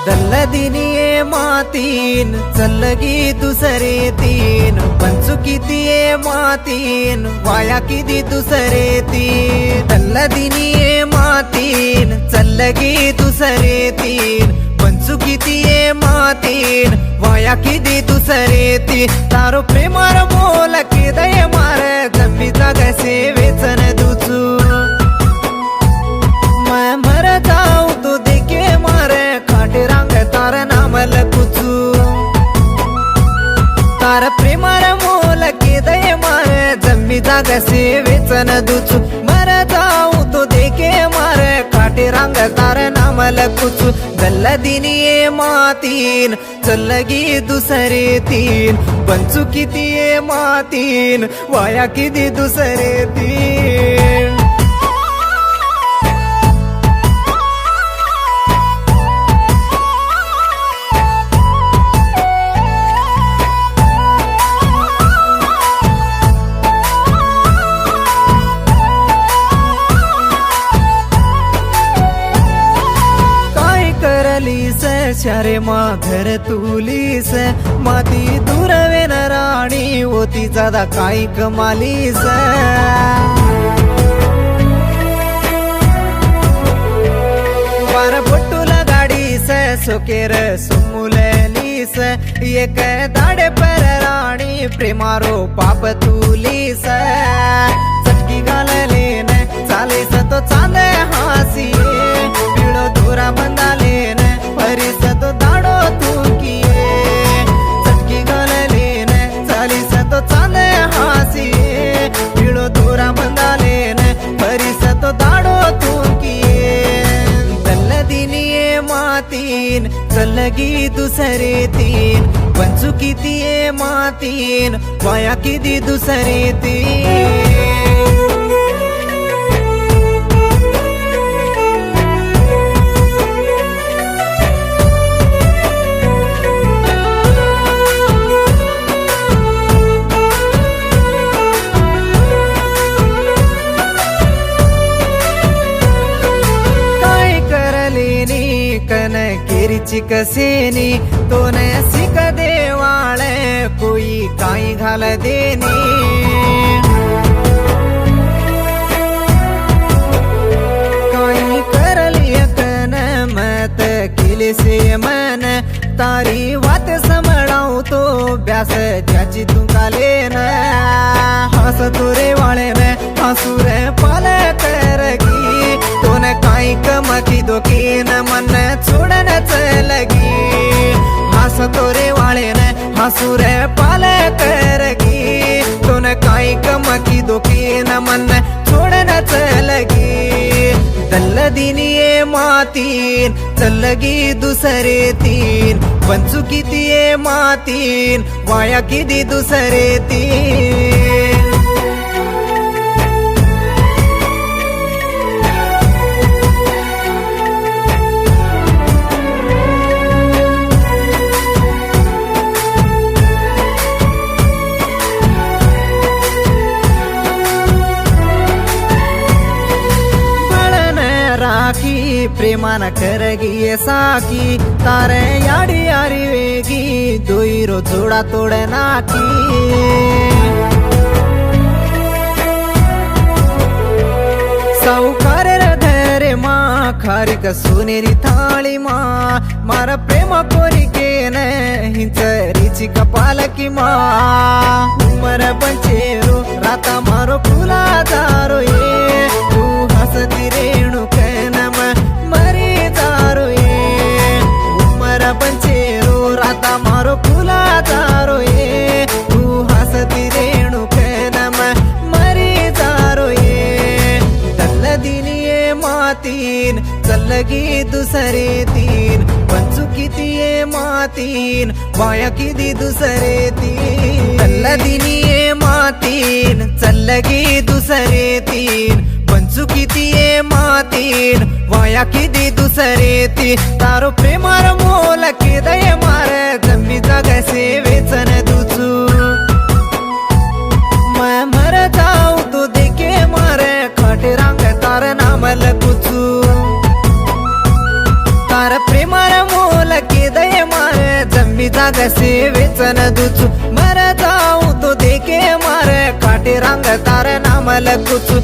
दल्लदिनी ये मातीन चल्लगी दुसरे तीन पंचू किती ये मातीन वाया किती दुसरे तीन दल्लदिनी ये मातीन चल्लगी दुसरे तीन पंचू किती ये मातीन वाया किती दुसरे तीन तारो प्रेमार मोल के दय मार जमी जागसे वेचन दुचू मैं मर जाऊ तो देखे मारे खाटे रंग तार नामल कुचू तार प्रेमार मोल के दय मारे जमी जागसे वेचन दुचू मर जाऊ तो देखे मारे खाटे रंग तार नामल कुचू दल्लदिनी ये मातीन चल्लगी दुसरे तीन पंचू किती ये मातीन वाया किती दुसरे तीन शरे माघर तुलीस माती दुरवे न राणी होती जादा काही कमालीस बार बोटूला गाडीस सोकेर सुमुलेलीस एक दाडे पर राणी प्रेमारो पाप तुलीस चटकी घाललेन चालेस तो चांदे हासी पिळो दोरा बंदालेन परिस तो दाडो तू किये चटकी घाललेन चालीस तो चांदे हासी पिळो दोरा बंदालेन परिस तो दाडो तू किये दल्लदिनी ये मातीन चल्लगी दुसरे तीन पंचू किती ये मातीन वाया किती दुसरे तीन कन केरीची कसेनी तो न सिक देवाळे कोई काई घाल देनी काई करली कन मत केले से मन तारी वात समळाऊ तो ब्यास ज्याची तुकाले न हस तुरे वाळे न हसुरे पाल करगी तो न काई कमकी दोकी न मन छोड़न चलगी हस तोरे वाले न हसुरे पाल करगी तो न काई कमकी दोकी न मन छोड़न चलगी दल्लदिनी ये मातीन चल्लगी दुसरे तीन पंचू किती ये मातीन वाया किती दुसरे तीन राखी प्रेमान करगी साकी तारे याडी यारी वेगी दोईरो जोडा तोड नाकी सावकार धरे मा खारिक सोनेरी थाळी मा मारा प्रेम कोरिके न हिंचरीची कपालकी मा उमर पंचेरो राता मारो फुला दारो ये तू हसती रेणू मरी तारो ये उमर पंचेरो राता मारो फुला तारो ये तू हसती रेणू नम मरी तारो ये दल्लदिनी ये मातीन चल्लगी दुसरे तीन पंचू किती ये मातीन वाया किती दुसरे तीन दल्लदिनी ये मातीन चल्लगी दुसरे तीन पंचू किती ये मातीन वाया किती दुसरे तीन तारो प्रेमार मोल के दय मार जमी जागसे वेचन दुचू मैं मर जाऊ तो देखे मारे खाटे रंग तार नामल कुचू तार प्रेमार मोल भी जाग से वेचन दुचू मर जाऊ तो देखे मार काटे रंग तार नामल कुचू